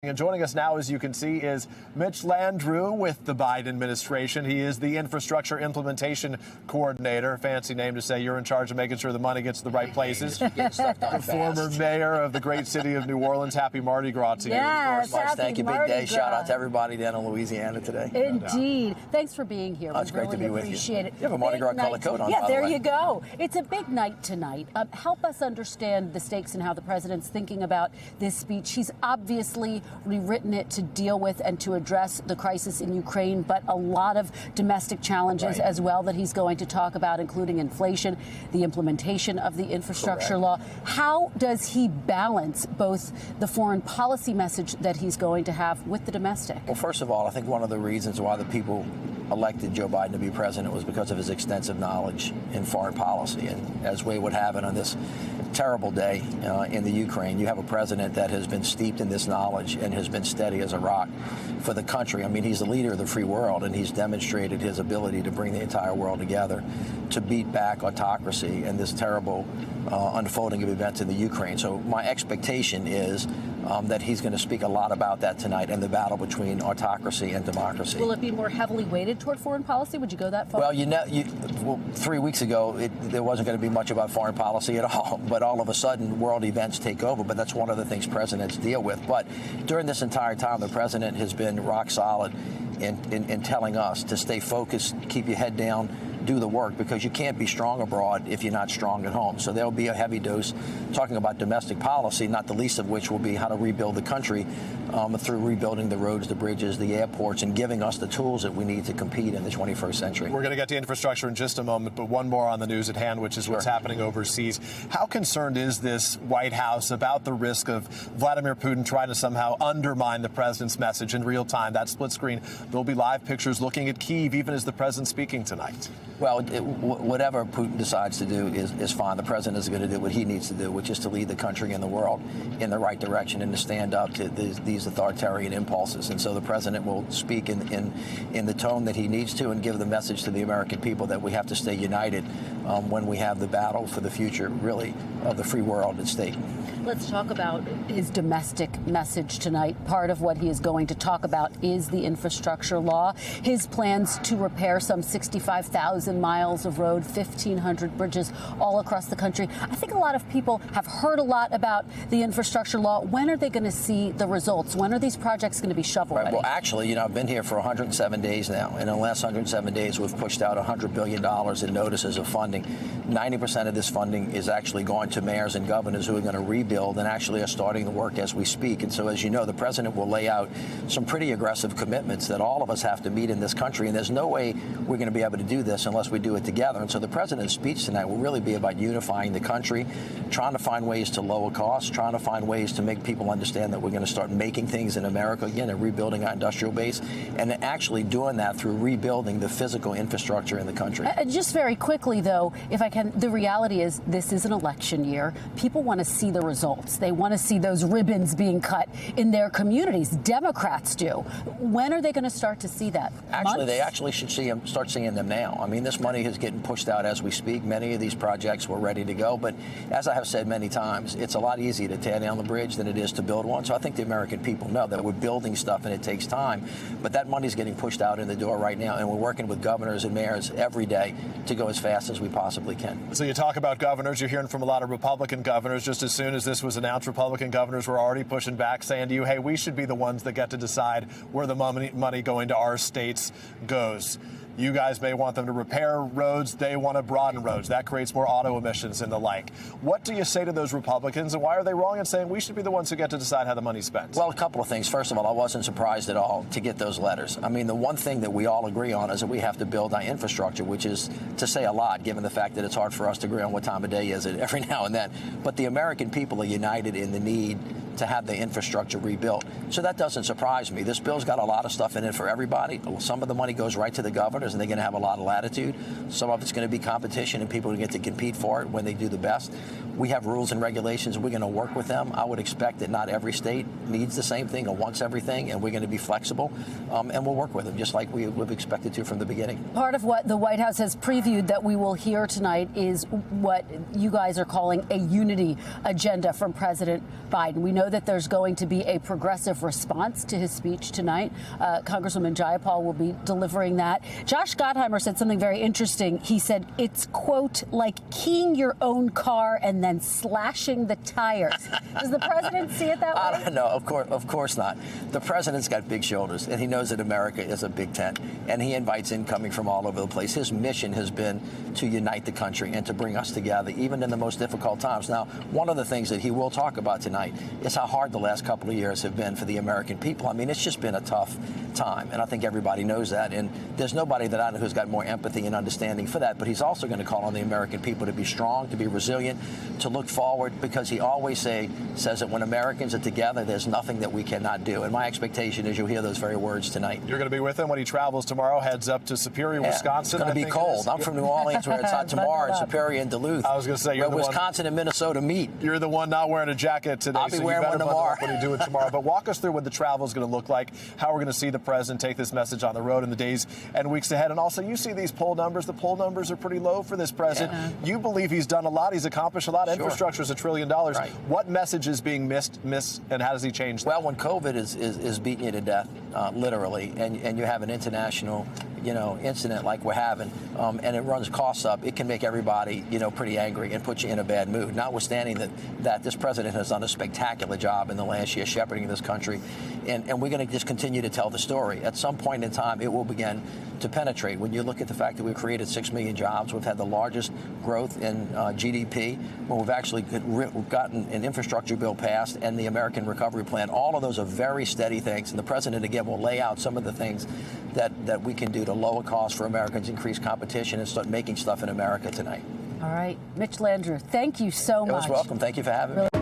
And joining us now, as you can see, is Mitch Landrieu with the Biden administration. He is the infrastructure implementation coordinator. Fancy name to say you're in charge of making sure the money gets to the right places. The former mayor of the great city of New Orleans. Happy Mardi Gras to you. Yes, March, thank you. Big day. Shout out to everybody down in Louisiana today. Indeed. Thanks for being here. It's great to be with you. Appreciate it. You have a Mardi Gras color coat on. Yeah, there you go. It's a big night tonight. Help us understand the stakes and how the president's thinking about this speech. He's obviously rewritten it to deal with and to address the crisis in Ukraine, but a lot of domestic challenges as well that he's going to talk about, including inflation, the implementation of the infrastructure law. How does he balance both the foreign policy message that he's going to have with the domestic? Well, first of all, I think one of the reasons why the people elected Joe Biden to be president was because of his extensive knowledge in foreign policy. And as we would have it on this terrible day in the Ukraine, you have a president that has been steeped in this knowledge and has been steady as a rock for the country. I mean, he's the leader of the free world, and he's demonstrated his ability to bring the entire world together to beat back autocracy and this terrible unfolding of events in the Ukraine. So my expectation is that he's going to speak a lot about that tonight and the battle between autocracy and democracy. Will it be more heavily weighted toward foreign policy? Would you go that far? Well, 3 weeks ago, there wasn't going to be much about foreign policy at all. But all of a sudden, world events take over. But that's one of the things presidents deal with. But during this entire time, the president has been rock solid in telling us to stay focused, keep your head down, do the work, because you can't be strong abroad if you're not strong at home. So there'll be a heavy dose talking about domestic policy, not the least of which will be how to rebuild the country through rebuilding the roads, the bridges, the airports, and giving us the tools that we need to compete in the 21st century. We're going to get to infrastructure in just a moment, but one more on the news at hand, which is what's happening overseas. How concerned is this White House about the risk of Vladimir Putin trying to somehow undermine the president's message in real time? That split screen, there'll be live pictures looking at Kyiv, even as the president's speaking tonight. Well, whatever Putin decides to do is fine. The president is going to do what he needs to do, which is to lead the country and the world in the right direction and to stand up to these authoritarian impulses. And so the president will speak in the tone that he needs to and give the message to the American people that we have to stay united when we have the battle for the future, really, of the free world at stake. Let's talk about his domestic message tonight. Part of what he is going to talk about is the infrastructure law, his plans to repair some 65,000 miles of road, 1,500 bridges all across the country. I think a lot of people have heard a lot about the infrastructure law. When are they going to see the results? When are these projects going to be shovel-ready? Well, actually, I've been here for 107 days now, and in the last 107 days, we've pushed out $100 billion in notices of funding. 90% of this funding is actually going to mayors and governors who are going to rebuild and actually are starting the work as we speak. And so, as you know, the president will lay out some pretty aggressive commitments that all of us have to meet in this country. And there's no way we're going to be able to do this unless we do it together. And so the president's speech tonight will really be about unifying the country, trying to find ways to lower costs, trying to find ways to make people understand that we're going to start making things in America again and rebuilding our industrial base, and actually doing that through rebuilding the physical infrastructure in the country. Just very quickly, though, if I can, the reality is this is an election year. People want to see the results. They want to see those ribbons being cut in their communities. Democrats do. When are they going to start to see that? Actually, they actually should start seeing them now. I mean, this money is getting pushed out as we speak. Many of these projects were ready to go. But as I have said many times, it's a lot easier to tear down the bridge than it is to build one. So I think the American people know that we're building stuff and it takes time. But that money is getting pushed out in the door right now. And we're working with governors and mayors every day to go as fast as we possibly can. So you talk about governors. You're hearing from a lot of Republican governors. Just as soon as this was announced, Republican governors were already pushing back, saying to you, hey, we should be the ones that get to decide where the money going to our states goes. You guys may want them to repair roads. They want to broaden roads. That creates more auto emissions and the like. What do you say to those Republicans, and why are they wrong in saying we should be the ones who get to decide how the money's spent? Well, a couple of things. First of all, I wasn't surprised at all to get those letters. I mean, the one thing that we all agree on is that we have to build our infrastructure, which is to say a lot, given the fact that it's hard for us to agree on what time of day is it every now and then. But the American people are united in the need to have the infrastructure rebuilt. So that doesn't surprise me. This bill's got a lot of stuff in it for everybody. Some of the money goes right to the governors, and they're going to have a lot of latitude. Some of it's going to be competition, and people are going to get to compete for it when they do the best. We have rules and regulations. We're going to work with them. I would expect that not every state needs the same thing or wants everything, and we're going to be flexible, and we'll work with them just like we've expected to from the beginning. Part of what the White House has previewed that we will hear tonight is what you guys are calling a unity agenda from President Biden. We know that there's going to be a progressive response to his speech tonight. Congresswoman Jayapal will be delivering that. Josh Gottheimer said something very interesting. He said it's, quote, like keying your own car and then slashing the tires. Does the president see it that way? I don't know. Of course not. The president's got big shoulders, and he knows that America is a big tent, and he invites in coming from all over the place. His mission has been to unite the country and to bring us together, even in the most difficult times. Now, one of the things that he will talk about tonight is how hard the last couple of years have been for the American people. I mean, it's just been a tough time, and I think everybody knows that, and there's nobody that I know who's got more empathy and understanding for that, but he's also going to call on the American people to be strong, to be resilient, to look forward, because he always says that when Americans are together, there's nothing that we cannot do. And my expectation is you'll hear those very words tonight. You're going to be with him when he travels tomorrow, heads up to Superior, Wisconsin. It's going to be cold. I'm from New Orleans, where it's hot tomorrow, and Superior and Duluth. I was going to say, you're where the Wisconsin and Minnesota meet. You're the one not wearing a jacket today. I'll be so wearing you one better tomorrow. When you do it tomorrow. But walk us through what the travel is going to look like, how we're going to see the president take this message on the road in the days and weeks ahead. And also, you see these poll numbers. The poll numbers are pretty low for this president. Yeah. You believe he's done a lot. He's accomplished a lot. Sure. Infrastructure is $1 trillion. Right. What message is being missed, and how does he change that? Well, when COVID is beating you to death, literally, and you have an international, incident like we're having, and it runs costs up, it can make everybody, pretty angry and put you in a bad mood. Notwithstanding that this president has done a spectacular job in the last year shepherding this country, and we're going to just continue to tell the story. At some point in time, it will begin to penetrate. When you look at the fact that we've created 6 million jobs, we've had the largest growth in GDP, when we've actually gotten an infrastructure bill passed and the American Recovery Plan, all of those are very steady things. And the president, again, will lay out some of the things that we can do to lower costs for Americans, increase competition, and start making stuff in America tonight. All right. Mitch Landrieu, thank you so much. You're welcome. Thank you for having me.